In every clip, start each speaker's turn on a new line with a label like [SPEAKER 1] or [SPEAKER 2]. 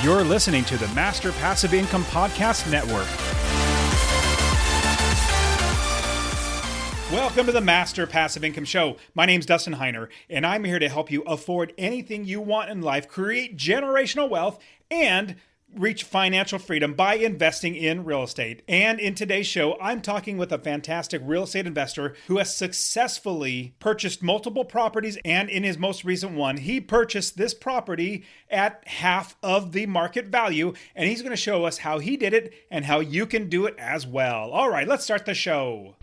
[SPEAKER 1] You're listening to the Master Passive Income Podcast Network. Welcome to the Master Passive Income Show. My name's Dustin Heiner, and I'm here to help you afford anything you want in life, create generational wealth, and reach financial freedom by investing in real estate. And in today's show, I'm talking with a fantastic real estate investor who has successfully purchased multiple properties. And in his most recent one, he purchased this property at half of the market value. And he's going to show us how he did it and how you can do it as well. All right, let's start the show.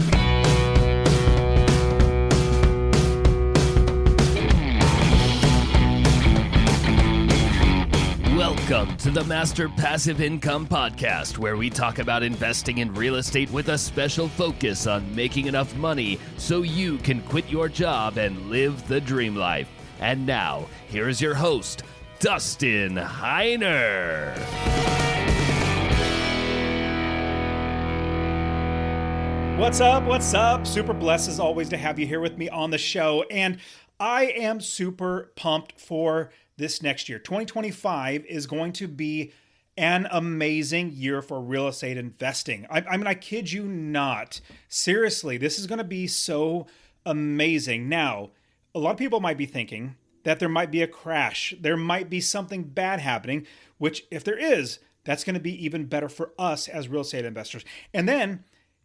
[SPEAKER 2] Welcome to the Master Passive Income Podcast, where we talk about investing in real estate with a special focus on making enough money so you can quit your job and live the dream life. And now, here is your host, Dustin Heiner.
[SPEAKER 1] What's up? What's up? Super blessed as always to have you here with me on the show. And I am super pumped for this next year. 2025 is going to be an amazing year for real estate investing. I mean, I kid you not. Seriously, this is going to be so amazing. Now, a lot of people might be thinking that there might be a crash. There might be something bad happening, which if there is, that's going to be even better for us as real estate investors. And then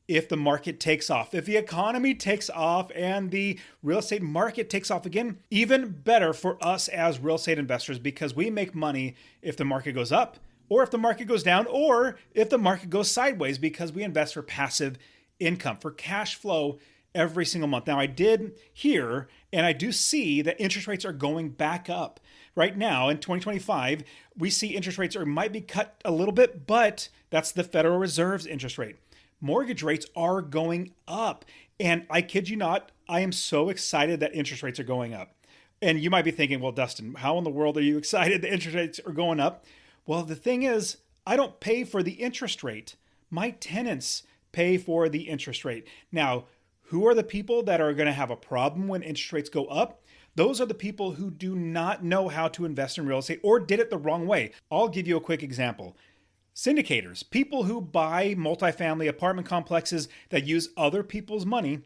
[SPEAKER 1] if the market takes off, if the economy takes off and the real estate market takes off again, even better for us as real estate investors, because we make money if the market goes up or if the market goes down or if the market goes sideways, because we invest for passive income, for cash flow every single month. Now, I did hear and I do see that interest rates are going back up. Right now in 2025, we see interest rates might be cut a little bit, but that's the Federal Reserve's interest rate. Mortgage rates are going up. And I kid you not, I am so excited that interest rates are going up. And you might be thinking, well, Dustin, how in the world are you excited that interest rates are going up? Well, the thing is, I don't pay for the interest rate. My tenants pay for the interest rate. Now, who are the people that are going to have a problem when interest rates go up? Those are the people who do not know how to invest in real estate or did it the wrong way. I'll give you a quick example. Syndicators, people who buy multifamily apartment complexes that use other people's money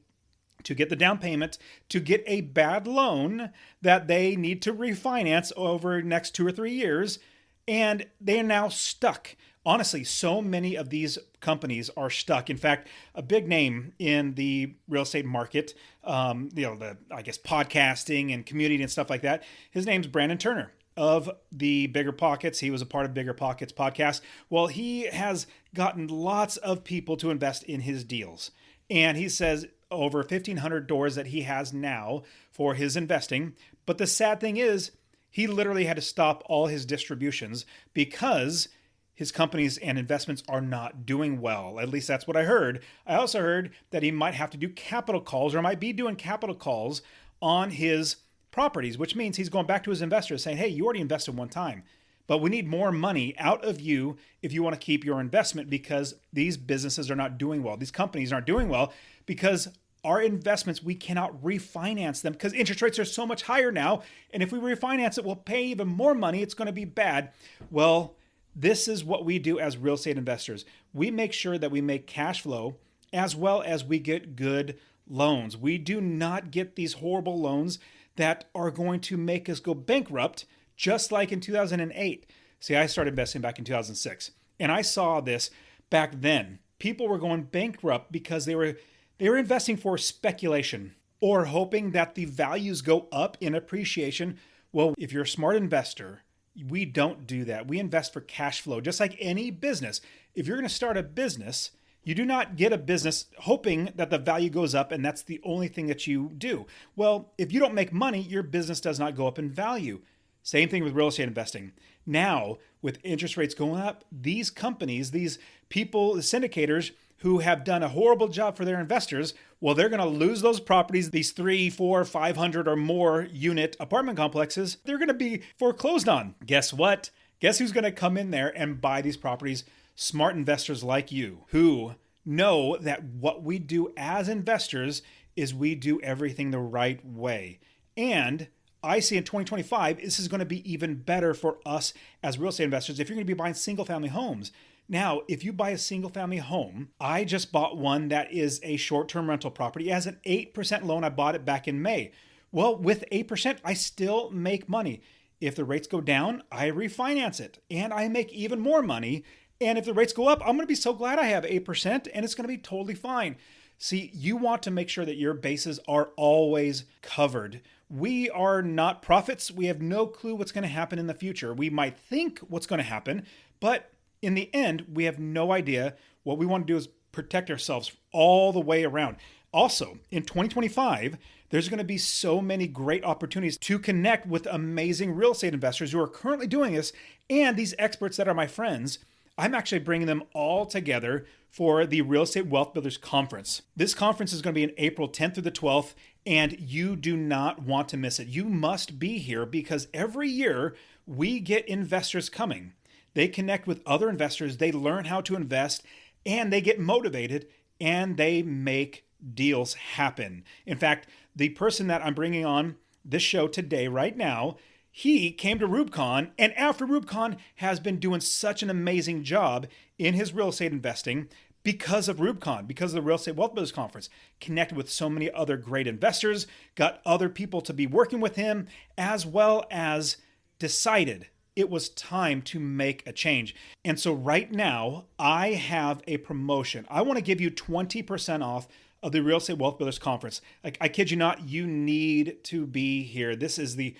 [SPEAKER 1] to get the down payment, to get a bad loan that they need to refinance over the next 2 or 3 years, and they are now stuck. Honestly, so many of these companies are stuck. In fact, a big name in the real estate market, podcasting and community and stuff like that, his name's Brandon Turner of the Bigger Pockets. He was a part of Bigger Pockets podcast. Well, he has gotten lots of people to invest in his deals. And he says over 1,500 doors that he has now for his investing. But the sad thing is, he literally had to stop all his distributions because his companies and investments are not doing well. At least that's what I heard. I also heard that he might have to do capital calls or might be doing capital calls on his properties, which means he's going back to his investors saying, hey, you already invested one time, but we need more money out of you if you want to keep your investment, because these businesses are not doing well. These companies aren't doing well because our investments, we cannot refinance them because interest rates are so much higher now. And if we refinance it, we'll pay even more money. It's going to be bad. Well, this is what we do as real estate investors. We make sure that we make cash flow as well as we get good loans. We do not get these horrible loans that are going to make us go bankrupt, just like in 2008. See, I started investing back in 2006, and I saw this back then. People were going bankrupt because they were investing for speculation or hoping that the values go up in appreciation. Well, if you're a smart investor, we don't do that. We invest for cash flow, just like any business. If you're going to start a business, you do not get a business hoping that the value goes up and that's the only thing that you do. Well, if you don't make money, your business does not go up in value. Same thing with real estate investing. Now, with interest rates going up, these companies, these people, the syndicators who have done a horrible job for their investors, well, they're going to lose those properties, these 3, 4, 500 or more unit apartment complexes. They're going to be foreclosed on. Guess what? Guess who's going to come in there and buy these properties? Smart investors like you who know that what we do as investors is we do everything the right way. And I see in 2025, this is going to be even better for us as real estate investors if you're going to be buying single family homes. Now, if you buy a single family home, I just bought one that is a short-term rental property. It has an 8% loan. I bought it back in May. Well, with 8%, I still make money. If the rates go down, I refinance it and I make even more money. And if the rates go up, I'm going to be so glad I have 8% and it's going to be totally fine. See, you want to make sure that your bases are always covered. We are not prophets. We have no clue what's going to happen in the future. We might think what's going to happen, but in the end, we have no idea. What we want to do is protect ourselves all the way around. Also, in 2025, there's going to be so many great opportunities to connect with amazing real estate investors who are currently doing this and these experts that are my friends. I'm actually bringing them all together for the Real Estate Wealth Builders Conference. This conference is going to be in April 10th through the 12th, and you do not want to miss it. You must be here because every year we get investors coming. They connect with other investors, they learn how to invest, and they get motivated, and they make deals happen. In fact, the person that I'm bringing on this show today, right now, he came to REWBCON, and after REWBCON has been doing such an amazing job in his real estate investing because of REWBCON, because of the Real Estate Wealth Builders Conference. Connected with so many other great investors, got other people to be working with him, as well as decided it was time to make a change. And so right now, I have a promotion. I want to give you 20% off of the Real Estate Wealth Builders Conference. I kid you not, you need to be here. This is the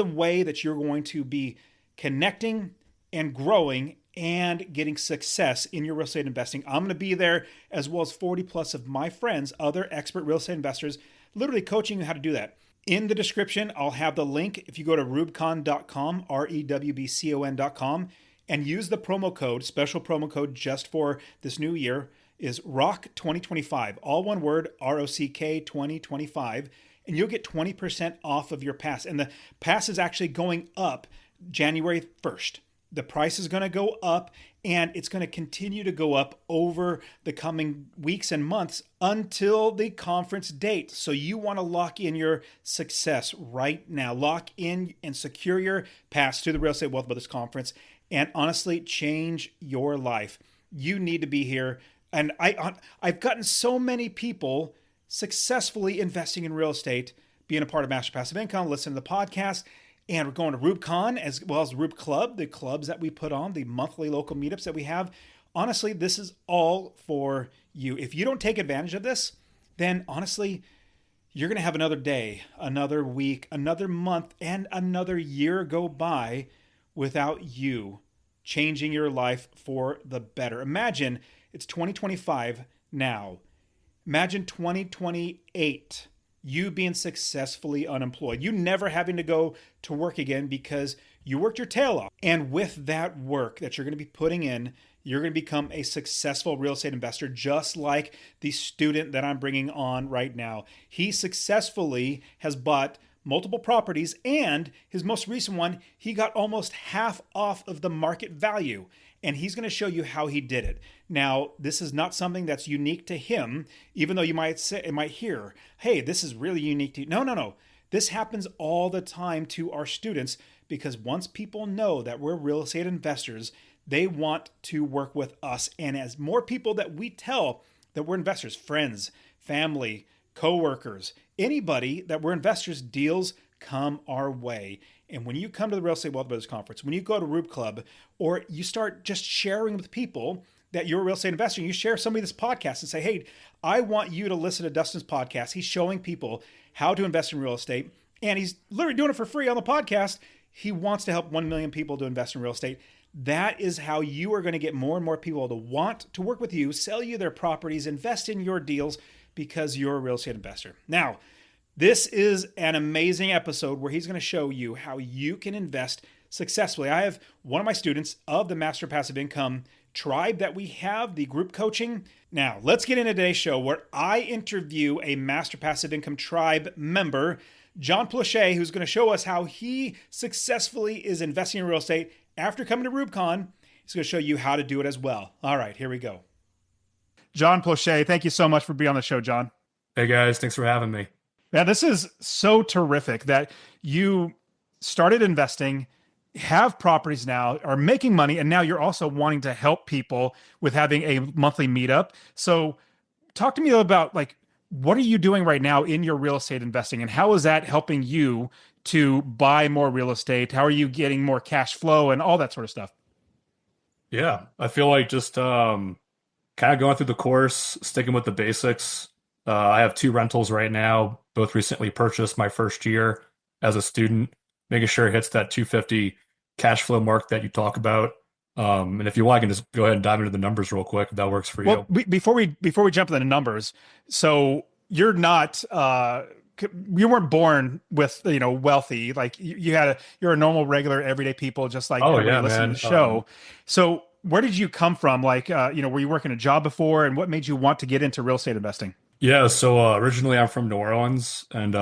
[SPEAKER 1] way that you're going to be connecting and growing and getting success in your real estate investing. I'm going to be there, as well as 40 plus of my friends, other expert real estate investors, literally coaching you how to do that. In the description, I'll have the link. If you go to REWBCON.com, REWBCON.com, and use the promo code, special promo code just for this new year, is ROCK2025, all one word, ROCK 2025, and you'll get 20% off of your pass. And the pass is actually going up January 1st. The price is going to go up, and it's going to continue to go up over the coming weeks and months until the conference date. So you want to lock in your success right now. Lock in and secure your pass to the Real Estate Wealth Builders Conference and honestly change your life. You need to be here. And I've gotten so many people successfully investing in real estate, being a part of Master Passive Income, listening to the podcast, and we're going to REWBCON as well as REWB Club, the clubs that we put on, the monthly local meetups that we have. Honestly, this is all for you. If you don't take advantage of this, then honestly, you're going to have another day, another week, another month, and another year go by without you changing your life for the better. Imagine it's 2025 now. Imagine 2028, you being successfully unemployed, you never having to go to work again because you worked your tail off. And with that work that you're going to be putting in, you're going to become a successful real estate investor, just like the student that I'm bringing on right now. He successfully has bought multiple properties, and his most recent one, he got almost half off of the market value. And he's going to show you how he did it. Now, this is not something that's unique to him, even though you might hear, hey, this is really unique to you. No. This happens all the time to our students because once people know that we're real estate investors, they want to work with us. And as more people that we tell that we're investors, friends, family, coworkers, anybody that we're investors, deals come our way. And when you come to the Real Estate Wealth Builders Conference, when you go to REWB Club, or you start just sharing with people that you're a real estate investor, and you share some of this podcast and say, hey, I want you to listen to Dustin's podcast. He's showing people how to invest in real estate, and he's literally doing it for free on the podcast. He wants to help 1 million people to invest in real estate. That is how you are going to get more and more people to want to work with you, sell you their properties, invest in your deals because you're a real estate investor. Now, this is an amazing episode where he's going to show you how you can invest successfully. I have one of my students of the Master Passive Income tribe that we have, the group coaching. Now, let's get into today's show where I interview a Master Passive Income tribe member, John Plushet, who's going to show us how he successfully is investing in real estate after coming to REWBCON. He's going to show you how to do it as well. All right, here we go. John Plushet, thank you so much for being on the show, John.
[SPEAKER 3] Hey guys, thanks for having me.
[SPEAKER 1] Man, this is so terrific that you started investing, have properties now, are making money, and now you're also wanting to help people with having a monthly meetup. So, talk to me about like what are you doing right now in your real estate investing, and how is that helping you to buy more real estate? How are you getting more cash flow and all that sort of stuff?
[SPEAKER 3] Yeah, I feel like just kind of going through the course, sticking with the basics. I have two rentals right now, both recently purchased my first year as a student, making sure it hits that 250 cash flow mark that you talk about. And if you want, I can just go ahead and dive into the numbers real quick if that works for
[SPEAKER 1] Well,
[SPEAKER 3] you.
[SPEAKER 1] before we jump into the numbers, so you're not you weren't born with wealthy. Like you had you're a normal, regular, everyday people, just like
[SPEAKER 3] Oh
[SPEAKER 1] everybody
[SPEAKER 3] yeah,
[SPEAKER 1] listening to
[SPEAKER 3] man.
[SPEAKER 1] the show. So where did you come from? Like were you working a job before, and what made you want to get into real estate investing?
[SPEAKER 3] Yeah, so originally I'm from New Orleans, and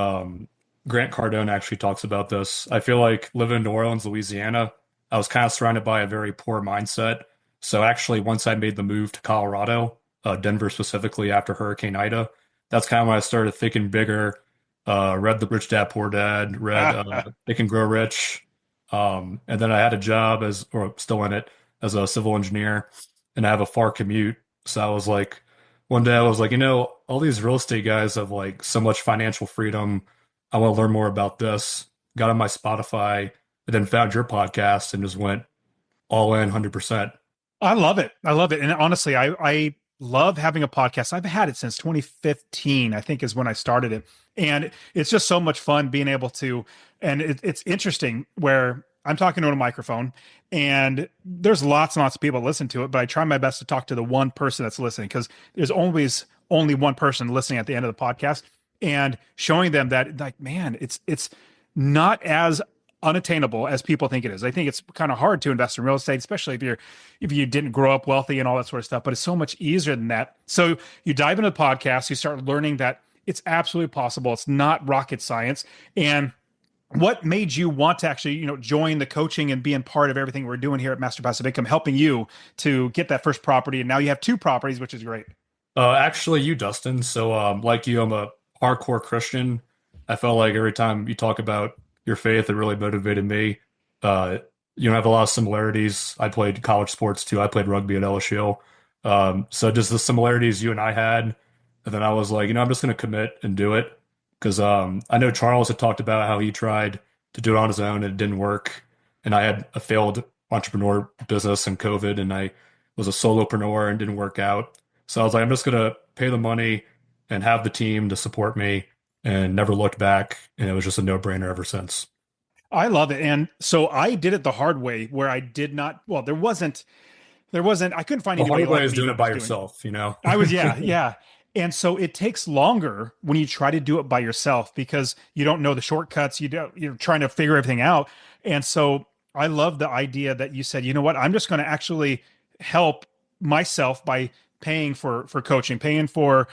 [SPEAKER 3] Grant Cardone actually talks about this. I feel like living in New Orleans, Louisiana, I was kind of surrounded by a very poor mindset. So actually, once I made the move to Colorado, Denver specifically after Hurricane Ida, that's kind of when I started thinking bigger. Read The Rich Dad Poor Dad, read Think and Grow Rich, and then I had a job as, or still in it, as a civil engineer, and I have a far commute. So I was like, one day I was like, all these real estate guys have like so much financial freedom. I want to learn more about this. Got on my Spotify and then found your podcast and just went all in 100%.
[SPEAKER 1] I love it. I love it. And honestly, I love having a podcast. I've had it since 2015, I think is when I started it. And it's just so much fun being able to, and it's interesting where I'm talking to a microphone and there's lots and lots of people that listen to it, but I try my best to talk to the one person that's listening because there's always only one person listening at the end of the podcast and showing them that like, man, it's not as unattainable as people think it is. I think it's kind of hard to invest in real estate, especially if you didn't grow up wealthy and all that sort of stuff. But it's so much easier than that. So you dive into the podcast, you start learning that it's absolutely possible. It's not rocket science. And what made you want to actually, join the coaching and being part of everything we're doing here at Master Passive Income, helping you to get that first property? And now you have two properties, which is great.
[SPEAKER 3] Actually, you, Dustin. So, like you, I'm a hardcore Christian. I felt like every time you talk about your faith, it really motivated me. Uh, have a lot of similarities. I played college sports too. I played rugby at LSU. So just the similarities you and I had, and then I was like, I'm just going to commit and do it because I know Charles had talked about how he tried to do it on his own and it didn't work, and I had a failed entrepreneur business in COVID, and I was a solopreneur and didn't work out. So I was like, I'm just gonna pay the money and have the team to support me and never looked back. And it was just a no-brainer ever since.
[SPEAKER 1] I love it. And so I did it the hard way where I did not, well, I couldn't find
[SPEAKER 3] The
[SPEAKER 1] anybody
[SPEAKER 3] hard way
[SPEAKER 1] like
[SPEAKER 3] is
[SPEAKER 1] me
[SPEAKER 3] doing
[SPEAKER 1] who
[SPEAKER 3] it by
[SPEAKER 1] was doing it.
[SPEAKER 3] yourself, you know?
[SPEAKER 1] I was, yeah, yeah. And so it takes longer when you try to do it by yourself because you don't know the shortcuts. You're trying to figure everything out. And so I love the idea that you said, you know what, I'm just going to actually help myself by paying for coaching, paying for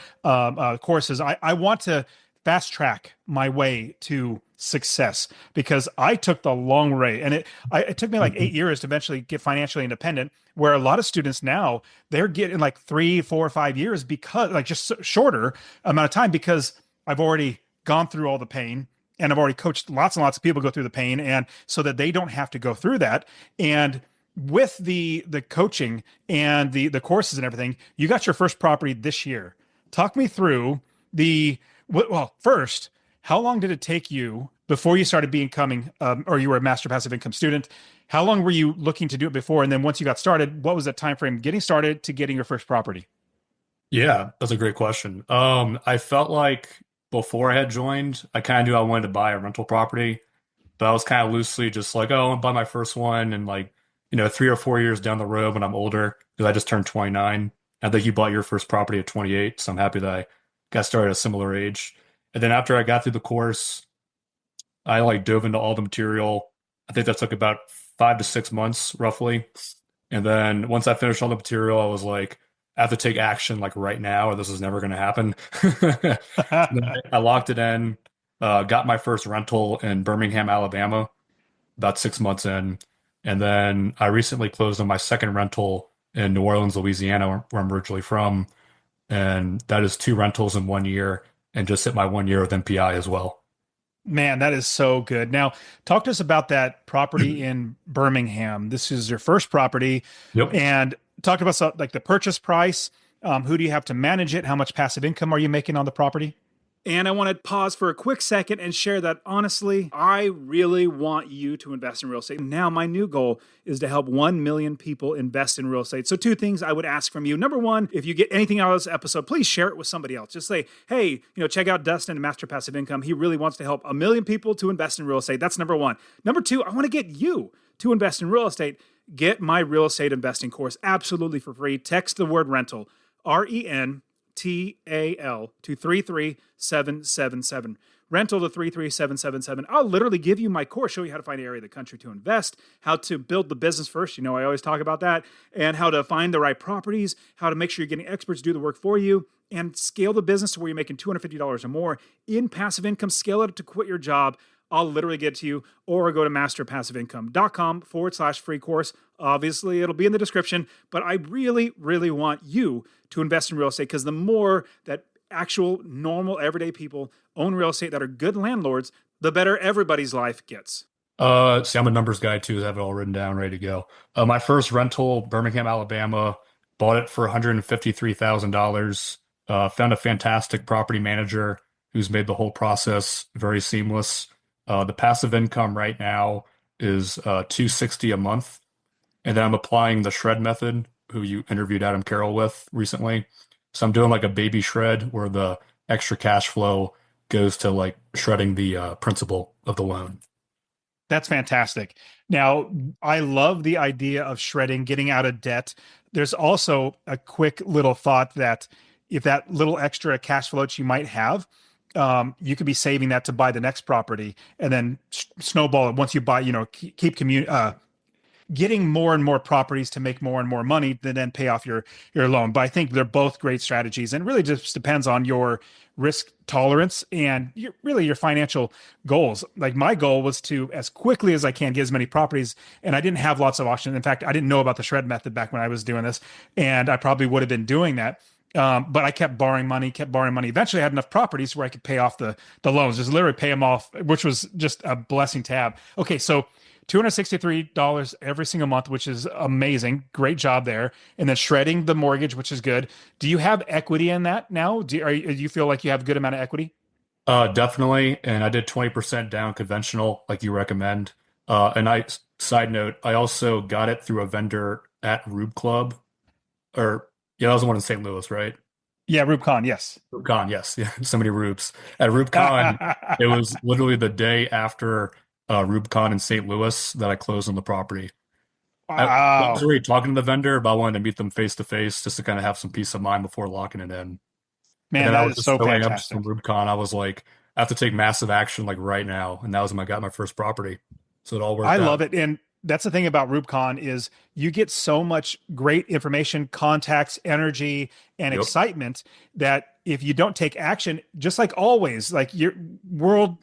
[SPEAKER 1] courses. I want to fast track my way to success because I took the long way, and it took me like 8 years to eventually get financially independent. Where a lot of students now they're getting like 3, 4, 5 years because like just shorter amount of time because I've already gone through all the pain and I've already coached lots and lots of people go through the pain, and so that they don't have to go through that. And with the coaching and the courses and everything, you got your first property this year. Talk me through well, first, how long did it take you before you started becoming, or you were a master passive income student? How long were you looking to do it before? And then once you got started, what was that time frame getting started to getting your first property?
[SPEAKER 3] Yeah, that's a great question. I felt like before I had joined, I kind of knew I wanted to buy a rental property, but I was kind of loosely just like, oh, I want to buy my first one. And like, 3 or 4 years down the road when I'm older, because I just turned 29. I think you bought your first property at 28. So I'm happy that I got started at a similar age. And then after I got through the course, I like dove into all the material. I think that took about 5 to 6 months roughly. And then once I finished all the material, I was like, I have to take action like right now, or this is never going to happen. Then I locked it in, got my first rental in Birmingham, Alabama, about 6 months in. And then I recently closed on my second rental in New Orleans, Louisiana, where I'm originally from. And that is two rentals in one year. and just hit my 1 year with MPI as well.
[SPEAKER 1] Man, that is so good. Now, talk to us about that property in Birmingham. This is your first property,
[SPEAKER 3] Yep.
[SPEAKER 1] and talk about like the purchase price. Who do you have to manage it? How much passive income are you making on the property? And I want to pause for a quick second and share that honestly, I really want you to invest in real estate. Now, my new goal is to help 1 million people invest in real estate. So, two things I would ask from you. Number one, if you get anything out of this episode, please share it with somebody else. Just say, hey, check out Dustin and Master Passive Income. He really wants to help 1 million people to invest in real estate. That's number one. Number two, I want to get you to invest in real estate. Get my real estate investing course absolutely for free. Text the word rental, RENTAL to 33777. Rental to 33777. I'll literally give you my course, show you how to find an area of the country to invest, how to build the business first. I always talk about that, and how to find the right properties, how to make sure you're getting experts to do the work for you, and scale the business to where you're making $250 or more in passive income. Scale it up to quit your job. I'll literally get to you, or go to masterpassiveincome.com/free course. Obviously, it'll be in the description, but I really, really want you to invest in real estate, because the more that actual, normal, everyday people own real estate that are good landlords, the better everybody's life gets.
[SPEAKER 3] See, I'm a numbers guy too. I have it all written down, ready to go. My first rental, Birmingham, Alabama, bought it for $153,000. Found a fantastic property manager who's made the whole process very seamless. The passive income right now is $260 a month. And then I'm applying the shred method, who you interviewed Adam Carroll with recently. So I'm doing like a baby shred where the extra cash flow goes to like shredding the principal of the loan.
[SPEAKER 1] That's fantastic. Now, I love the idea of shredding, getting out of debt. There's also a quick little thought that if that little extra cash flow that you might have, you could be saving that to buy the next property, and then snowball it once you buy, keep getting more and more properties to make more and more money to then pay off your loan. But I think they're both great strategies, and it really just depends on your risk tolerance and your financial goals. Like, my goal was to, as quickly as I can, get as many properties, and I didn't have lots of options. In fact, I didn't know about the shred method back when I was doing this, and I probably would have been doing that. But I kept borrowing money. Eventually I had enough properties where I could pay off the loans, just literally pay them off, which was just a blessing to have. Okay, so $263 every single month, which is amazing. Great job there. And then shredding the mortgage, which is good. Do you have equity in that now? Do you feel like you have a good amount of equity?
[SPEAKER 3] Definitely. And I did 20% down conventional, like you recommend. Side note, I also got it through a vendor at Rube Club, or yeah, that was the one in St. Louis, right?
[SPEAKER 1] Yeah, REWBCON, yes.
[SPEAKER 3] REWBCON, yes. Yeah, so many Rubes. At REWBCON, it was literally the day after REWBCON in St. Louis that I closed on the property. I was
[SPEAKER 1] Wow.
[SPEAKER 3] already talking to the vendor, but I wanted to meet them face to face just to kind of have some peace of mind before locking it in. And
[SPEAKER 1] Man,
[SPEAKER 3] then I
[SPEAKER 1] that
[SPEAKER 3] was
[SPEAKER 1] is
[SPEAKER 3] just
[SPEAKER 1] so
[SPEAKER 3] so amped from
[SPEAKER 1] fantastic.
[SPEAKER 3] REWBCON. I was like, I have to take massive action like right now. And that was when I got my first property. So it all
[SPEAKER 1] I
[SPEAKER 3] worked
[SPEAKER 1] love
[SPEAKER 3] out.
[SPEAKER 1] it. And that's the thing about REWBCON is you get so much great information, contacts, energy, and
[SPEAKER 3] Yep.
[SPEAKER 1] excitement that if you don't take action, just like always, like your world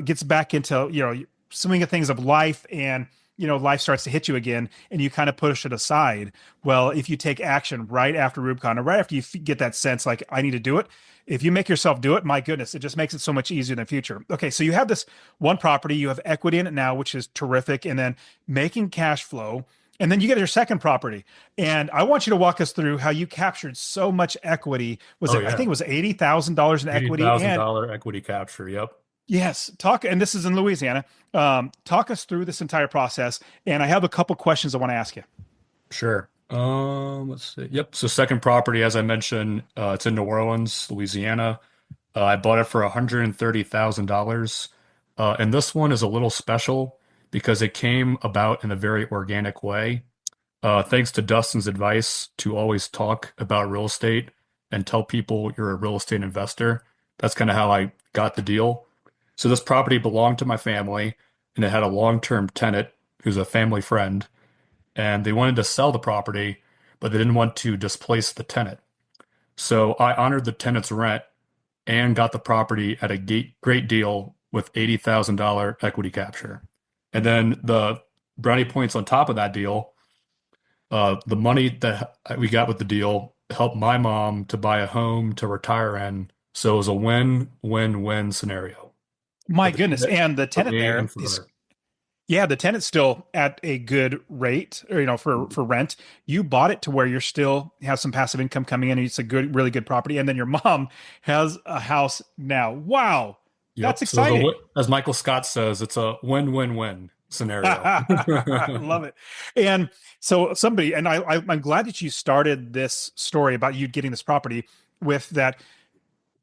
[SPEAKER 1] gets back into, swing of things of life, and life starts to hit you again, and you kind of push it aside. Well, if you take action right after REWBCON, or right after you get that sense like, I need to do it, if you make yourself do it, my goodness, it just makes it so much easier in the future. Okay, so you have this one property, you have equity in it now, which is terrific, and then making cash flow. And then you get your second property. And I want you to walk us through how you captured so much equity.
[SPEAKER 3] Oh,
[SPEAKER 1] I think
[SPEAKER 3] yeah.
[SPEAKER 1] it was $80,000 in equity. And
[SPEAKER 3] $80,000 equity capture. Yep.
[SPEAKER 1] yes, and this is in Louisiana. Talk us through this entire process. And I have a couple questions I want to ask you.
[SPEAKER 3] Sure. Let's see. Yep. So second property, as I mentioned, it's in New Orleans, Louisiana. I bought it for $130,000. And this one is a little special because it came about in a very organic way. Thanks to Dustin's advice to always talk about real estate and tell people you're a real estate investor. That's kind of how I got the deal. So this property belonged to my family, and it had a long-term tenant who's a family friend, and they wanted to sell the property, but they didn't want to displace the tenant. So I honored the tenant's rent and got the property at a great deal with $80,000 equity capture. And then the brownie points on top of that deal, the money that we got with the deal helped my mom to buy a home to retire in So it was a win-win-win scenario
[SPEAKER 1] My
[SPEAKER 3] for the
[SPEAKER 1] goodness.
[SPEAKER 3] unit,
[SPEAKER 1] And the
[SPEAKER 3] for
[SPEAKER 1] tenant
[SPEAKER 3] me,
[SPEAKER 1] there
[SPEAKER 3] and for
[SPEAKER 1] is,
[SPEAKER 3] her.
[SPEAKER 1] yeah, the tenant's still at a good rate, or, for rent. You bought it to where you're still have some passive income coming in, and it's a good, really good property. And then your mom has a house now. Wow. That's
[SPEAKER 3] Yep. So it's
[SPEAKER 1] exciting.
[SPEAKER 3] as Michael Scott says, it's a win-win-win scenario.
[SPEAKER 1] Love it. And so somebody, and I'm glad that you started this story about you getting this property with that.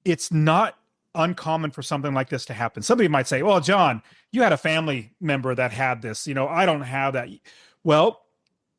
[SPEAKER 1] It's not uncommon for something like this to happen. Somebody might say, well, John, you had a family member that had this. I don't have that. Well,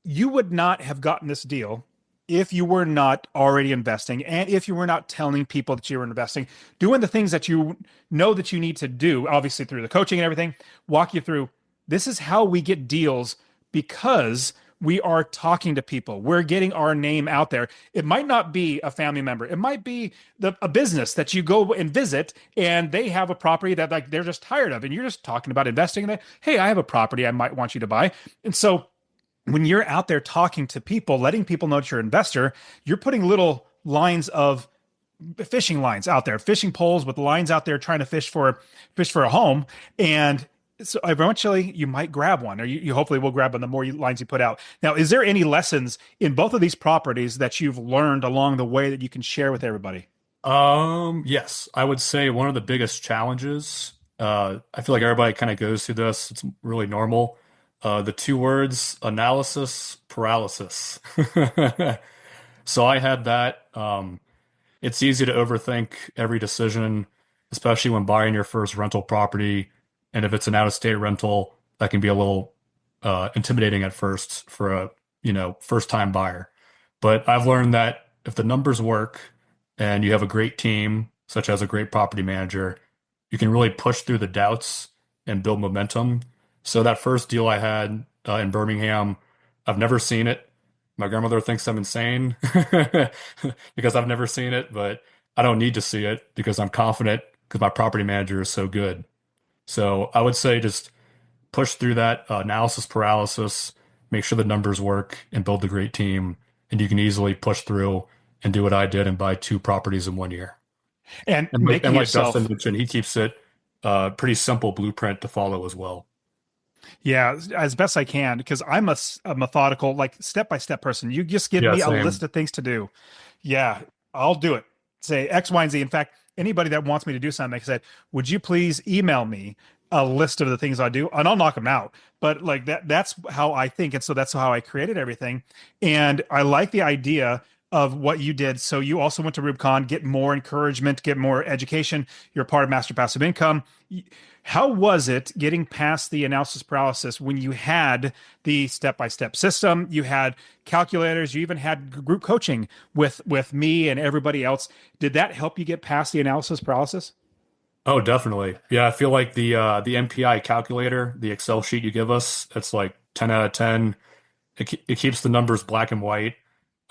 [SPEAKER 1] you would not have gotten this deal if you were not already investing and if you were not telling people that you were investing, doing the things that you know that you need to do, obviously through the coaching and everything, walk you through. This is how we get deals because we are talking to people. We're getting our name out there. It might not be a family member. It might be a business that you go and visit and they have a property that like they're just tired of and you're just talking about investing in it. Hey, I have a property I might want you to buy. And so when you're out there talking to people, letting people know that you're an investor, you're putting little lines of fishing lines out there, fishing poles with lines out there trying to fish for a home. And so eventually you might grab one, or you hopefully will grab one the more lines you put out. Now, is there any lessons in both of these properties that you've learned along the way that you can share with everybody?
[SPEAKER 3] Yes, I would say one of the biggest challenges, I feel like everybody kind of goes through this. It's really normal. The two words analysis paralysis. So I had that. It's easy to overthink every decision, especially when buying your first rental property. And if it's an out-of-state rental, that can be a little intimidating at first for a, first-time buyer. But I've learned that if the numbers work and you have a great team, such as a great property manager, you can really push through the doubts and build momentum. So that first deal I had in Birmingham, I've never seen it. My grandmother thinks I'm insane because I've never seen it, but I don't need to see it because I'm confident because my property manager is so good. So I would say just push through that analysis paralysis, make sure the numbers work, and build a great team. And you can easily push through and do what I did and buy two properties in 1 year.
[SPEAKER 1] And
[SPEAKER 3] And like,
[SPEAKER 1] making
[SPEAKER 3] and like Dustin
[SPEAKER 1] yourself,
[SPEAKER 3] mentioned, he keeps it pretty simple blueprint to follow as well.
[SPEAKER 1] yeah, as best I can, because I'm a methodical, like step by step person. You just give
[SPEAKER 3] Yeah,
[SPEAKER 1] me a list
[SPEAKER 3] same.
[SPEAKER 1] of things to do. Yeah, I'll do it. Say X, Y, and Z. In fact, anybody that wants me to do something, like I said, would you please email me a list of the things I do, and I'll knock them out. But like that's how I think, and so that's how I created everything. And I like the idea of what you did. So you also went to REWBCON, get more encouragement, get more education. You're a part of Master Passive Income. How was it getting past the analysis paralysis when you had the step-by-step system, you had calculators, you even had group coaching with me and everybody else? Did that help you get past the analysis paralysis?
[SPEAKER 3] Oh, definitely. Yeah, I feel like the MPI calculator, the Excel sheet you give us, it's like 10 out of 10. It keeps the numbers black and white.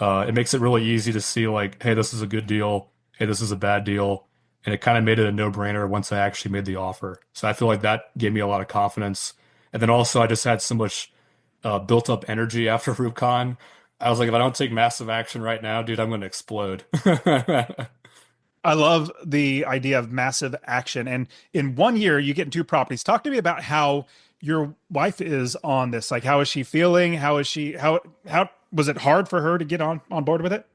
[SPEAKER 3] It makes it really easy to see like, hey, this is a good deal. Hey, this is a bad deal. And it kind of made it a no-brainer once I actually made the offer. So I feel like that gave me a lot of confidence. And then also I just had so much built up energy after RubeCon. I was like, if I don't take massive action right now, dude, I'm going to explode.
[SPEAKER 1] I love the idea of massive action. And in 1 year, you get two properties. Talk to me about how your wife is on this. Like, how is she feeling? How is she? How was it hard for her to get on board with it?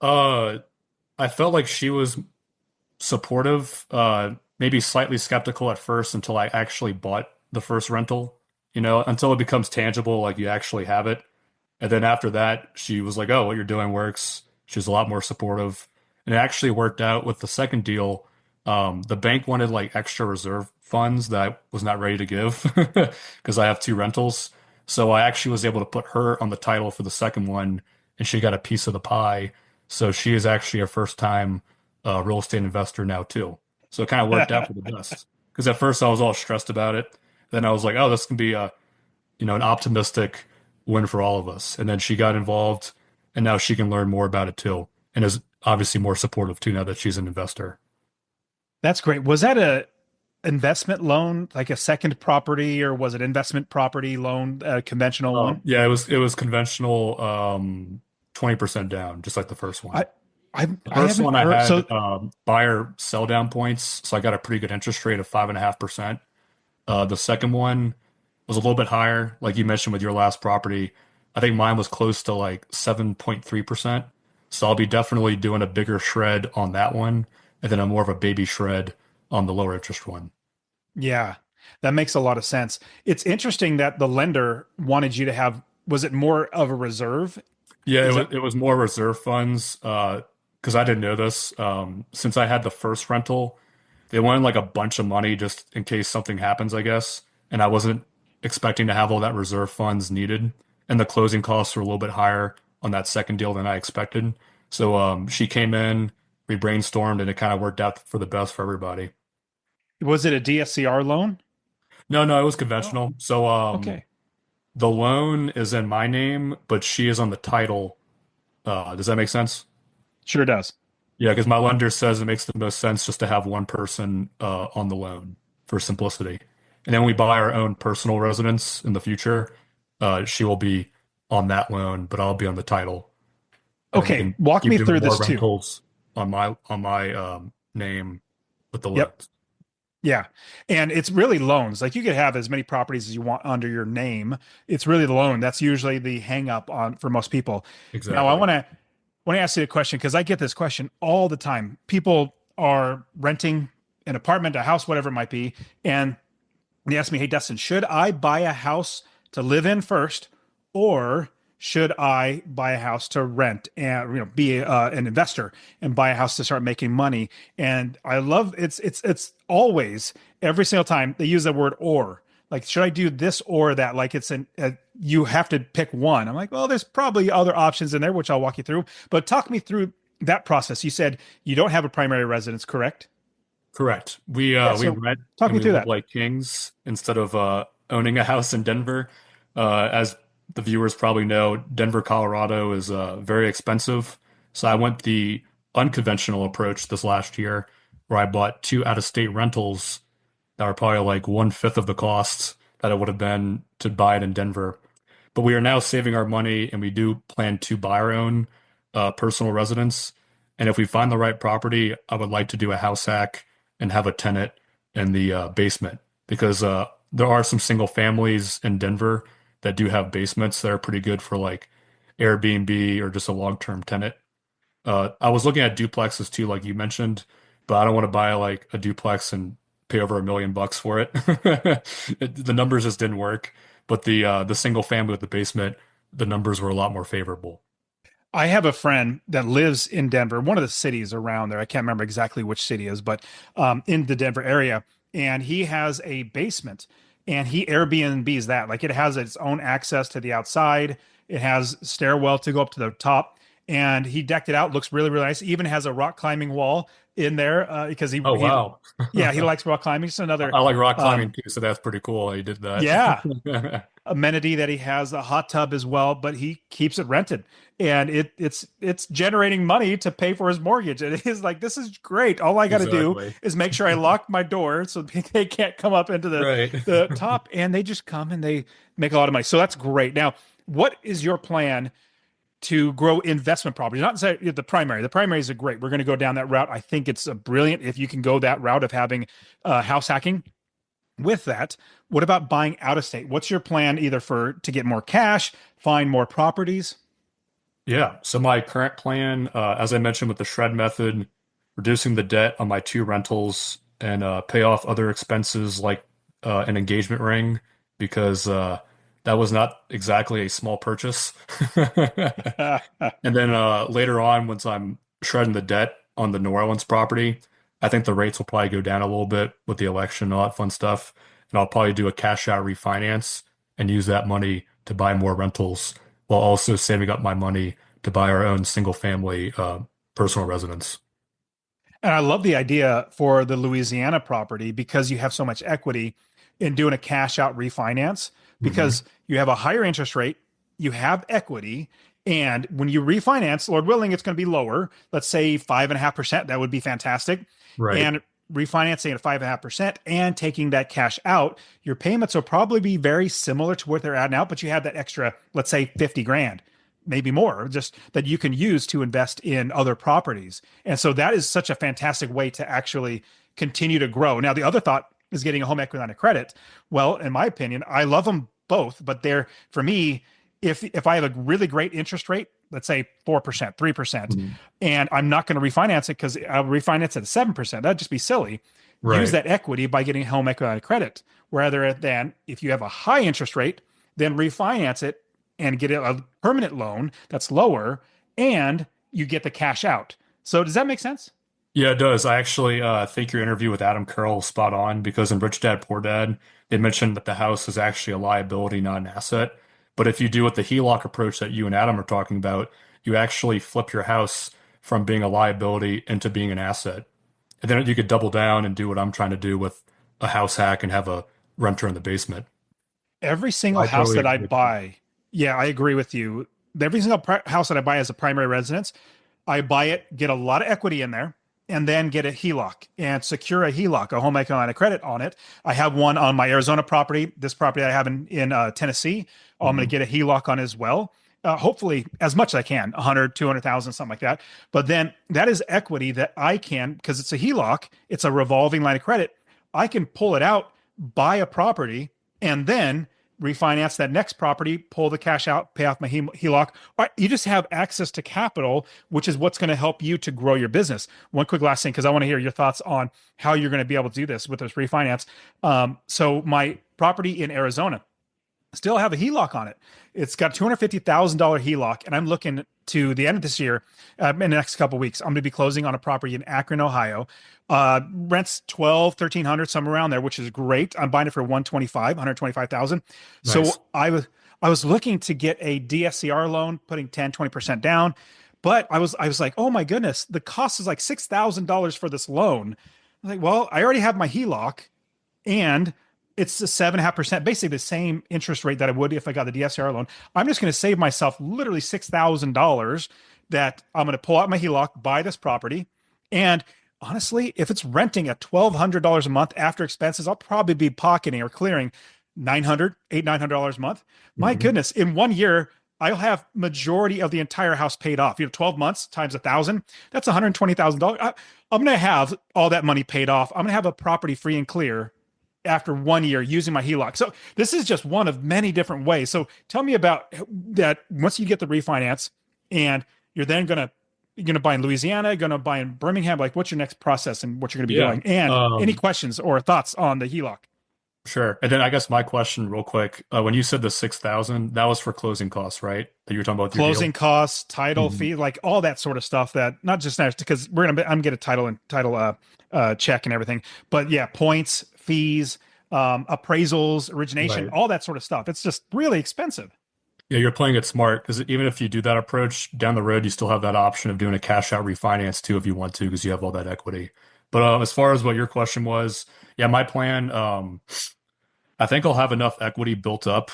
[SPEAKER 3] Uh, I felt like she was supportive, maybe slightly skeptical at first until I actually bought the first rental, until it becomes tangible, like you actually have it. And then after that, she was like, "Oh, what you're doing works." She was a lot more supportive. And it actually worked out with the second deal. The bank wanted like extra reserve funds that I was not ready to give because I have two rentals. So I actually was able to put her on the title for the second one, and she got a piece of the pie. So she is actually a first time real estate investor now too. So it kind of worked out for the best. Because at first I was all stressed about it. Then I was like, oh, this can be an optimistic win for all of us. And then she got involved, and now she can learn more about it too, and is obviously more supportive too now that she's an investor.
[SPEAKER 1] That's great. Was that a investment loan, like a second property, or was it investment property loan, a conventional one?
[SPEAKER 3] Yeah, it was conventional, 20% down, just like the first
[SPEAKER 1] I
[SPEAKER 3] one. The
[SPEAKER 1] I
[SPEAKER 3] first
[SPEAKER 1] haven't
[SPEAKER 3] one I
[SPEAKER 1] heard.
[SPEAKER 3] had
[SPEAKER 1] So
[SPEAKER 3] buyer sell down points, so I got a pretty good interest rate of 5.5%. The second one was a little bit higher, like you mentioned with your last property. I think mine was close to like 7.3%. So I'll be definitely doing a bigger shred on that one, and then a more of a baby shred on the lower interest one.
[SPEAKER 1] yeah, that makes a lot of sense. It's interesting that the lender wanted you to have, was it more of a reserve?
[SPEAKER 3] Yeah,
[SPEAKER 1] Is that
[SPEAKER 3] it was more reserve funds, because I didn't know this. Since I had the first rental, they wanted like a bunch of money just in case something happens, I guess. And I wasn't expecting to have all that reserve funds needed. And the closing costs were a little bit higher on that second deal than I expected. So she came in, we brainstormed, and it kind of worked out for the best for everybody.
[SPEAKER 1] was it a DSCR loan?
[SPEAKER 3] No, no, it was
[SPEAKER 1] Oh,
[SPEAKER 3] conventional. So
[SPEAKER 1] okay.
[SPEAKER 3] the loan is in my name, but she is on the title. Does that make sense?
[SPEAKER 1] Sure does.
[SPEAKER 3] Yeah, because my lender says it makes the most sense just to have one person on the loan for simplicity. And then when we buy our own personal residence in the future, she will be on that loan, but I'll be on the title. And then we
[SPEAKER 1] Okay,
[SPEAKER 3] can
[SPEAKER 1] walk
[SPEAKER 3] keep
[SPEAKER 1] me
[SPEAKER 3] doing
[SPEAKER 1] through
[SPEAKER 3] more
[SPEAKER 1] this too.
[SPEAKER 3] rentals on my name with the
[SPEAKER 1] Yep.
[SPEAKER 3] loans.
[SPEAKER 1] Yeah. And it's really loans. Like you could have as many properties as you want under your name. It's really the loan. That's usually the hang up on for most people. Now, I
[SPEAKER 3] Exactly.
[SPEAKER 1] want to ask you a question because I get this question all the time. People are renting an apartment, a house, whatever it might be, and they asked me, "Hey, Dustin, should I buy a house to live in first, or should I buy a house to rent and be an investor and buy a house to start making money?" And I love it's always every single time they use the word "or." Like, should I do this or that? Like, you have to pick one. I'm like, well, there's probably other options in there, which I'll walk you through. But talk me through that process. You said you don't have a primary residence, correct?
[SPEAKER 3] Correct.
[SPEAKER 1] Yeah.
[SPEAKER 3] We
[SPEAKER 1] So
[SPEAKER 3] rent
[SPEAKER 1] talk
[SPEAKER 3] and
[SPEAKER 1] me
[SPEAKER 3] we
[SPEAKER 1] through
[SPEAKER 3] live
[SPEAKER 1] that.
[SPEAKER 3] like kings instead of owning a house in Denver. As the viewers probably know, Denver, Colorado is very expensive. So I went the unconventional approach this last year, where I bought two out-of-state rentals that were probably like one-fifth of the costs that it would have been to buy it in Denver. But we are now saving our money and we do plan to buy our own personal residence. And if we find the right property, I would like to do a house hack and have a tenant in the basement because there are some single families in Denver that do have basements that are pretty good for like Airbnb or just a long-term tenant. I was looking at duplexes too, like you mentioned, but I don't want to buy like a duplex and pay over $1 million for it. The numbers just didn't work. But the single family with the basement, the numbers were a lot more favorable.
[SPEAKER 1] I have a friend that lives in Denver, one of the cities around there. I can't remember exactly which city it is, but in the Denver area. And he has a basement and he Airbnbs that. Like it has its own access to the outside. It has stairwell to go up to the top. And he decked it out. Looks really, really nice. Even has a rock climbing wall in there because
[SPEAKER 3] Oh
[SPEAKER 1] he,
[SPEAKER 3] wow.
[SPEAKER 1] yeah, he likes rock climbing. It's another,
[SPEAKER 3] I like rock climbing
[SPEAKER 1] um,
[SPEAKER 3] too, so that's pretty cool. He did
[SPEAKER 1] yeah,
[SPEAKER 3] that.
[SPEAKER 1] amenity that he has, a hot tub as well, but he keeps it rented and it's generating money to pay for his mortgage. And it is like, this is great. All I got to do
[SPEAKER 3] Exactly.
[SPEAKER 1] is make sure I lock my door so they can't come up into
[SPEAKER 3] Right.
[SPEAKER 1] the top, and they just come and they make a lot of money. So that's great. Now, what is your plan to grow investment properties? Not say the primary. The primaries are great. We're going to go down that route. I think it's brilliant if you can go that route of having house hacking. With that, what about buying out of state? What's your plan either for to get more cash, find more properties?
[SPEAKER 3] Yeah. So my current plan, as I mentioned with the shred method, reducing the debt on my two rentals and pay off other expenses like an engagement ring because that was not exactly a small purchase. And then later on, once I'm shredding the debt on the New Orleans property, I think the rates will probably go down a little bit with the election and all that fun stuff. And I'll probably do a cash out refinance and use that money to buy more rentals while also saving up my money to buy our own single family personal residence.
[SPEAKER 1] And I love the idea for the Louisiana property because you have so much equity in doing a cash out refinance
[SPEAKER 3] Hmm.
[SPEAKER 1] because you have a higher interest rate, you have equity, and when you refinance, Lord willing, it's going to be lower. Let's say 5.5%. That would be fantastic.
[SPEAKER 3] Right.
[SPEAKER 1] And refinancing at 5.5% and taking that cash out, your payments will probably be very similar to what they're at now, but you have that extra, let's say 50 grand. maybe more, just that you can use to invest in other properties. And so that is such a fantastic way to actually continue to grow. Now, the other thought is getting a home equity line of credit. Well, in my opinion, I love them both, but they're, for me, if I have a really great interest rate, let's say 4%, 3%,
[SPEAKER 3] Mhm.
[SPEAKER 1] and I'm not going to refinance it because I'll refinance it at 7%, that'd just be silly. Use
[SPEAKER 3] Right.
[SPEAKER 1] that equity by getting home equity line of credit. Rather than if you have a high interest rate, then refinance it and get a permanent loan that's lower and you get the cash out. So does that make sense?
[SPEAKER 3] Yeah, it does. I actually think your interview with Adam Curl is spot on because in Rich Dad Poor Dad, they mentioned that the house is actually a liability, not an asset. But if you do it the HELOC approach that you and Adam are talking about, you actually flip your house from being a liability into being an asset. And then you could double down and do what I'm trying to do with a house hack and have a renter in the basement.
[SPEAKER 1] Every single
[SPEAKER 3] I
[SPEAKER 1] house
[SPEAKER 3] totally
[SPEAKER 1] that I
[SPEAKER 3] agree with you.
[SPEAKER 1] buy, yeah, I agree with you. Every single house that I buy as a primary residence, I buy it, get a lot of equity in there, and then get a HELOC and secure a HELOC, a home equity line of credit on it. I have one on my Arizona property. This property I have in Tennessee, I'm going to
[SPEAKER 3] Mhm.
[SPEAKER 1] get a HELOC on as well. Hopefully, as much as I can, 100, 200,000, something like that. But then that is equity that I can, because it's a HELOC, it's a revolving line of credit. I can pull it out, buy a property, and then refinance that next property, pull the cash out, pay off my HELOC. All right, you just have access to capital, which is what's going to help you to grow your business. One quick last thing, because I want to hear your thoughts on how you're going to be able to do this with this refinance. So my property in Arizona still have a HELOC on it. It's got $250,000 HELOC, and I'm looking to the end of this year, in the next couple of weeks. I'm going to be closing on a property in Akron, Ohio. Rents 12, 1,300, somewhere around there, which is great. I'm buying it for 125,000.
[SPEAKER 3] Nice.
[SPEAKER 1] So I was looking to get a DSCR loan, putting 10, 20% down. But I was like, oh my goodness, the cost is like $6,000 for this loan. I was like, well, I already have my HELOC and it's a 7.5%, basically the same interest rate that I would if I got the DSCR loan. I'm just going to save myself literally $6,000 that I'm going to pull out my HELOC, buy this property. And honestly, if it's renting at $1,200 a month after expenses, I'll probably be pocketing or clearing $900 a month. My
[SPEAKER 3] Mhm.
[SPEAKER 1] goodness, in 1 year, I'll have majority of the entire house paid off. 12 months times 1,000, that's $120,000. I'm going to have all that money paid off. I'm going to have a property free and clear after 1 year using my HELOC. So this is just one of many different ways. So tell me about that. Once you get the refinance and you're gonna buy in Louisiana, gonna buy in Birmingham, like what's your next process and what you're gonna be
[SPEAKER 3] Yeah.
[SPEAKER 1] doing? And any questions or thoughts on the HELOC?
[SPEAKER 3] Sure. And then I guess my question real quick, when you said the 6,000, that was for closing costs, right? That you were talking about with your
[SPEAKER 1] Closing
[SPEAKER 3] deal?
[SPEAKER 1] costs, title
[SPEAKER 3] Mhm.
[SPEAKER 1] fee, like all that sort of stuff. That not just nice because I'm gonna get a title check and everything, but yeah, points, fees, appraisals, origination,
[SPEAKER 3] Right.
[SPEAKER 1] all that sort of stuff. It's just really expensive.
[SPEAKER 3] Yeah, you're playing it smart because even if you do that approach down the road, you still have that option of doing a cash out refinance too if you want to because you have all that equity. But as far as what your question was, yeah, my plan, I think I'll have enough equity built up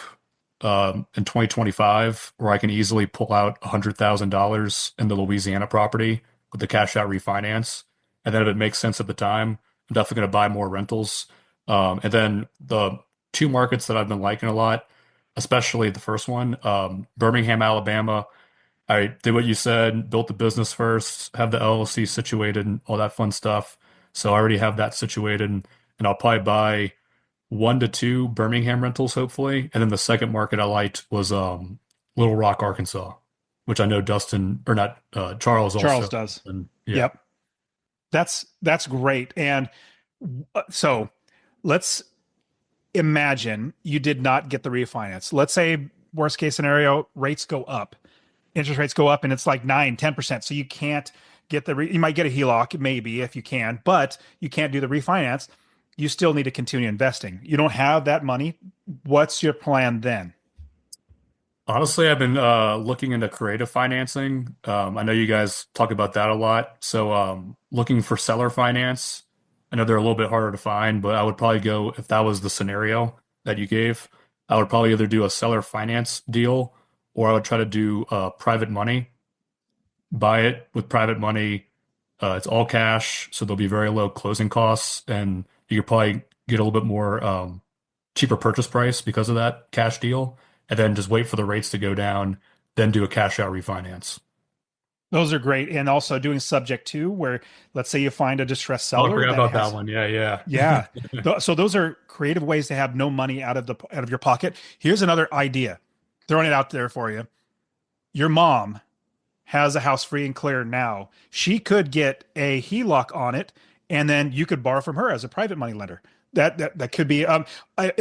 [SPEAKER 3] in 2025 where I can easily pull out $100,000 in the Louisiana property with the cash out refinance. And then if it makes sense at the time, I'm definitely going to buy more rentals. And then the two markets that I've been liking a lot, especially the first one, Birmingham, Alabama. I did what you said, built the business first, have the LLC situated and all that fun stuff. So I already have that situated, and I'll probably buy 1 to 2 Birmingham rentals, hopefully. And then the second market I liked was Little Rock, Arkansas, which I know Dustin or not Charles
[SPEAKER 1] Charles
[SPEAKER 3] also.
[SPEAKER 1] does.
[SPEAKER 3] And yeah.
[SPEAKER 1] Yep. That's great. And so let's imagine you did not get the refinance. Let's say worst case scenario, rates go up. Interest rates go up and it's like 9, 10%. So you can't get you might get a HELOC maybe if you can, but you can't do the refinance. You still need to continue investing. You don't have that money. What's your plan then?
[SPEAKER 3] Honestly, I've been looking into creative financing. I know you guys talk about that a lot. So looking for seller finance. I know they're a little bit harder to find, but I would probably go if that was the scenario that you gave. I would probably either do a seller finance deal or I would try to do private money, buy it with private money. It's all cash, so there'll be very low closing costs, and you could probably get a little bit more cheaper purchase price because of that cash deal, and then just wait for the rates to go down, then do a cash out refinance.
[SPEAKER 1] Those are great. And also doing subject to, where let's say you find a distressed
[SPEAKER 3] Oh, I
[SPEAKER 1] seller
[SPEAKER 3] forgot
[SPEAKER 1] that
[SPEAKER 3] about that
[SPEAKER 1] has,
[SPEAKER 3] one. Yeah, yeah.
[SPEAKER 1] yeah. So those are creative ways to have no money out of your pocket. Here's another idea, throwing it out there for you. Your mom has a house free and clear now. She could get a HELOC on it, and then you could borrow from her as a private money lender. That could be.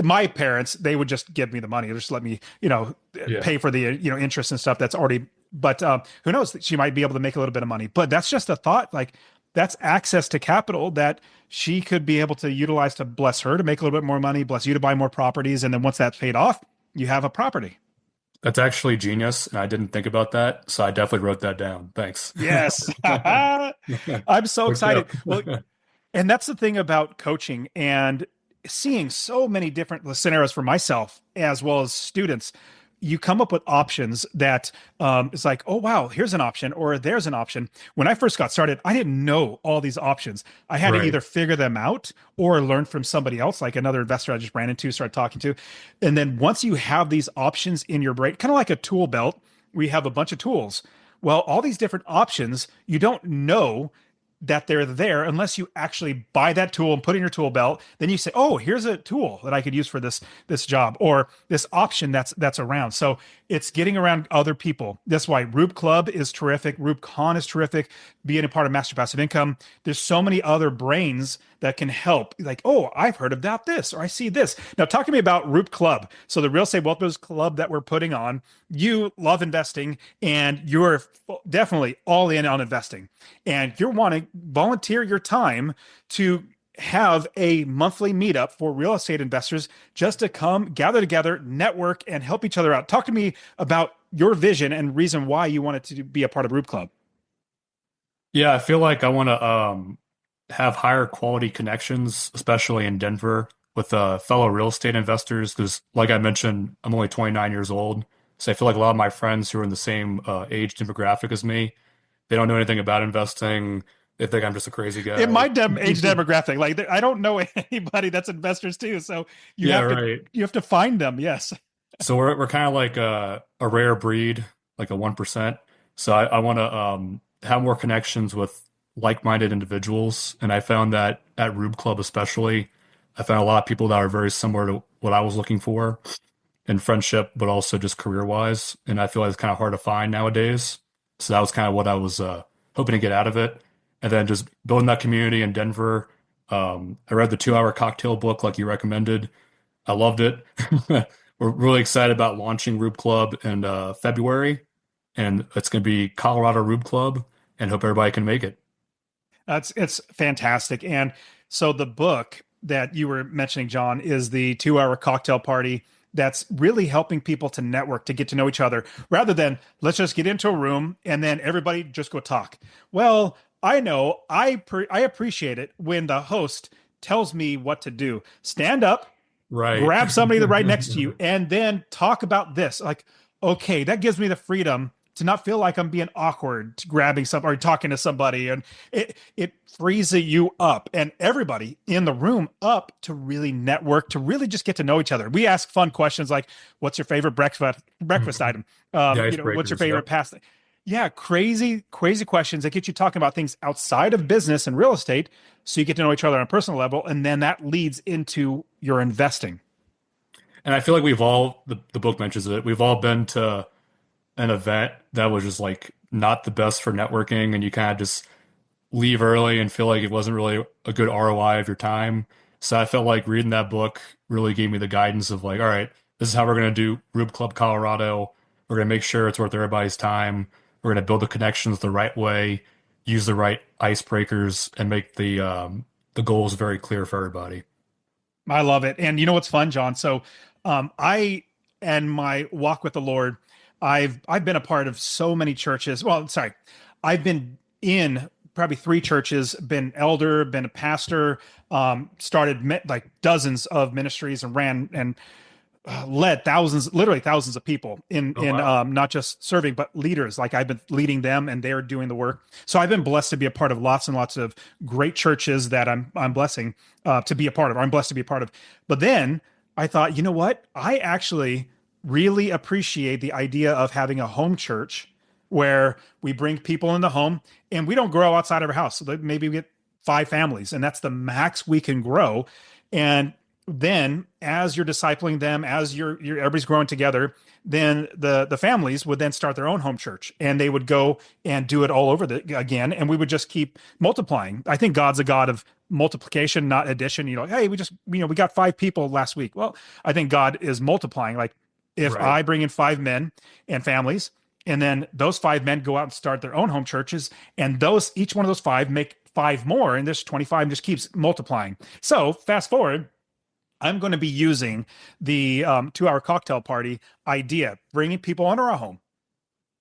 [SPEAKER 1] My parents, they would just give me the money, just let me,
[SPEAKER 3] Yeah.
[SPEAKER 1] pay for the interest and stuff. That's already. But who knows? She might be able to make a little bit of money. But that's just a thought. Like that's access to capital that she could be able to utilize to bless her to make a little bit more money, bless you to buy more properties, and then once that's paid off, you have a property.
[SPEAKER 3] That's actually genius, and I didn't think about that, so I definitely wrote that down. Thanks.
[SPEAKER 1] Yes. I'm so
[SPEAKER 3] Look
[SPEAKER 1] excited.
[SPEAKER 3] up.
[SPEAKER 1] Well, and that's the thing about coaching and seeing so many different scenarios for myself as well as students. You come up with options that it's like, oh, wow, here's an option or there's an option. When I first got started, I didn't know all these options. I had to
[SPEAKER 3] Right.
[SPEAKER 1] either figure them out or learn from somebody else, like another investor I just ran into, started talking to. And then once you have these options in your brain, kind of like a tool belt, we have a bunch of tools. Well, all these different options, you don't know that they're there unless you actually buy that tool and put it in your tool belt. Then you say, oh, here's a tool that I could use for this job or this option that's around. So it's getting around other people. That's why Rube Club is terrific. REWBCON is terrific. Being a part of Master Passive Income. There's so many other brains that can help. Like, oh, I've heard about this or I see this. Now talk to me about Rube Club. So the Real Estate Wealth Builders Club that we're putting on, you love investing and you're definitely all in on investing. And you're wanting to volunteer your time to have a monthly meetup for real estate investors just to come gather together, network, and help each other out. Talk to me about your vision and reason why you wanted to be a part of Rube Club.
[SPEAKER 3] Yeah, I feel like I want to have higher quality connections, especially in Denver, with fellow real estate investors. Because, like I mentioned, I'm only 29 years old, so I feel like a lot of my friends who are in the same age demographic as me, they don't know anything about investing. They think I'm just a crazy
[SPEAKER 1] In
[SPEAKER 3] guy.
[SPEAKER 1] my age demographic, like I don't know anybody that's investors too, so
[SPEAKER 3] Yeah, right.
[SPEAKER 1] you have to find them. Yes.
[SPEAKER 3] So we're kind of like a rare breed, like a 1%. So I want to have more connections with like-minded individuals, and I found that at Rube Club especially, I found a lot of people that are very similar to what I was looking for in friendship, but also just career-wise. And I feel like it's kind of hard to find nowadays. So that was kind of what I was hoping to get out of it, and then just building that community in Denver. I read the 2 Hour Cocktail book like you recommended. I loved it. We're really excited about launching Rube Club in February, and it's going to be Colorado Rube Club, and hope everybody can make it.
[SPEAKER 1] It's fantastic. And so the book that you were mentioning, John, is the 2 Hour Cocktail Party. That's really helping people to network, to get to know each other, rather than let's just get into a room and then everybody just go talk. Well, I know I appreciate it when the host tells me what to do. Stand up,
[SPEAKER 3] Right.
[SPEAKER 1] grab somebody right next to you, and then talk about this. Like, okay, that gives me the freedom to not feel like I'm being awkward grabbing some or talking to somebody, and it frees you up and everybody in the room up to really network, to really just get to know each other. We ask fun questions like, "What's your favorite breakfast item?
[SPEAKER 3] The
[SPEAKER 1] What's your
[SPEAKER 3] icebreakers.
[SPEAKER 1] favorite
[SPEAKER 3] Yep.
[SPEAKER 1] pasta?" Yeah, crazy questions that get you talking about things outside of business and real estate, so you get to know each other on a personal level, and then that leads into your investing.
[SPEAKER 3] And I feel like we've all, the book mentions it, we've all been to an event that was just like not the best for networking, and you kind of just leave early and feel like it wasn't really a good ROI of your time. So I felt like reading that book really gave me the guidance of like, all right, this is how we're going to do Rube Club Colorado. We're going to make sure it's worth everybody's time. We're going to build the connections the right way, use the right icebreakers, and make the goals very clear for everybody.
[SPEAKER 1] I love it. And you know what's fun, John? So, I and my walk with the Lord, I've been a part of so many churches. Well, sorry, I've been in probably three churches, been elder, been a pastor, started like dozens of ministries, and ran and led thousands, literally thousands of people in
[SPEAKER 3] Oh, wow.
[SPEAKER 1] not just serving but leaders. Like I've been leading them and they're doing the work. So I've been blessed to be a part of lots and lots of great churches that I'm blessing to be a part of, or I'm blessed to be a part of. But then I thought, you know what, I actually really appreciate the idea of having a home church where we bring people in the home and we don't grow outside of our house. So maybe we get 5 families, and that's the max we can grow. And then as you're discipling them, as you're everybody's growing together, then the families would then start their own home church, and they would go and do it all over again, and we would just keep multiplying. I think God's a God of multiplication, not addition. Hey, we got 5 people last week. Well, I think God is multiplying. Like if
[SPEAKER 3] Right.
[SPEAKER 1] I bring in 5 men and families, and then those 5 men go out and start their own home churches, and each one of those 5 make 5 more, and there's 25, and just keeps multiplying. So fast forward, I'm going to be using the 2-hour cocktail party idea, bringing people into our home,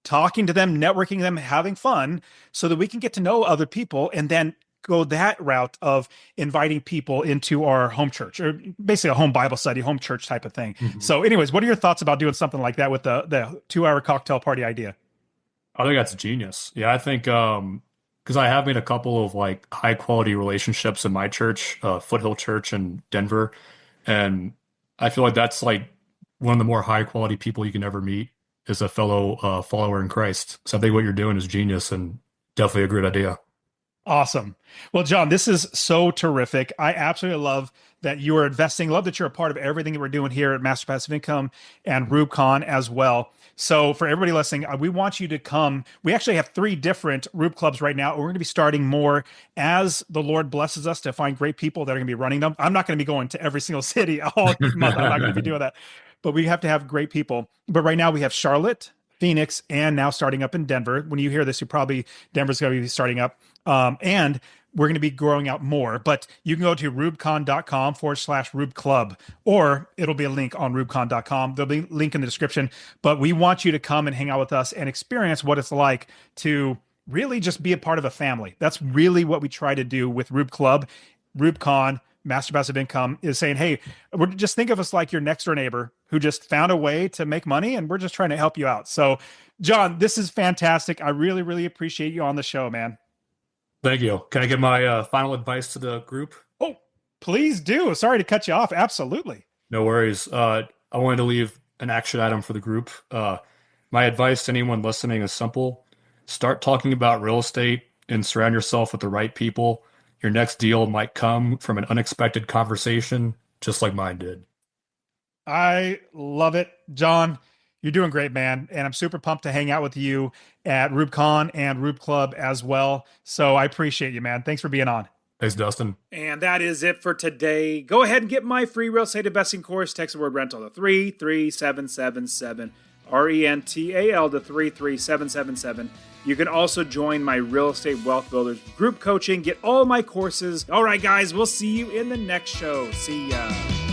[SPEAKER 1] talking to them, networking them, having fun, so that we can get to know other people, and then go that route of inviting people into our home church, or basically a home Bible study, home church type of thing.
[SPEAKER 3] Mhm.
[SPEAKER 1] So anyways, what are your thoughts about doing something like that with the 2-hour cocktail party idea?
[SPEAKER 3] I think that's genius. Yeah, I think because I have made a couple of like high quality relationships in my church, Foothill Church in Denver, and I feel like that's like one of the more high quality people you can ever meet is a fellow follower in Christ. So I think what you're doing is genius and definitely a great idea.
[SPEAKER 1] Awesome. Well, John, this is so terrific. I absolutely love that you are investing. Love that you're a part of everything that we're doing here at Master Passive Income and REWBCON as well. So for everybody listening, we want you to come. We actually have 3 different Rube clubs right now. We're going to be starting more as the Lord blesses us to find great people that are going to be running them. I'm not going to be going to every single city all month. I'm not going to be doing that. But we have to have great people. But right now we have Charlotte, Phoenix, and now starting up in Denver. When you hear this, Denver's going to be starting up. And we're going to be growing out more, but you can go to rubecon.com/Rube Club, or it'll be a link on rubecon.com. There'll be a link in the description, but we want you to come and hang out with us and experience what it's like to really just be a part of a family. That's really what we try to do with Rube Club. REWBCON, Master Passive Income, is saying, hey, just think of us like your next door neighbor who just found a way to make money, and we're just trying to help you out. So, John, this is fantastic. I really, really appreciate you on the show, man.
[SPEAKER 3] Thank you. Can I give my final advice to the group?
[SPEAKER 1] Oh, please do. Sorry to cut you off. Absolutely.
[SPEAKER 3] No worries. I wanted to leave an action item for the group. My advice to anyone listening is simple. Start talking about real estate and surround yourself with the right people. Your next deal might come from an unexpected conversation, just like mine did.
[SPEAKER 1] I love it, John. You're doing great, man. And I'm super pumped to hang out with you at REWBCON and Rube Club as well. So I appreciate you, man. Thanks for being on.
[SPEAKER 3] Thanks, Dustin.
[SPEAKER 1] And that is it for today. Go ahead and get my free real estate investing course. Text the word rental to 33777, RENTAL to 33777. You can also join my Real Estate Wealth Builders group coaching. Get all my courses. All right, guys, we'll see you in the next show. See ya.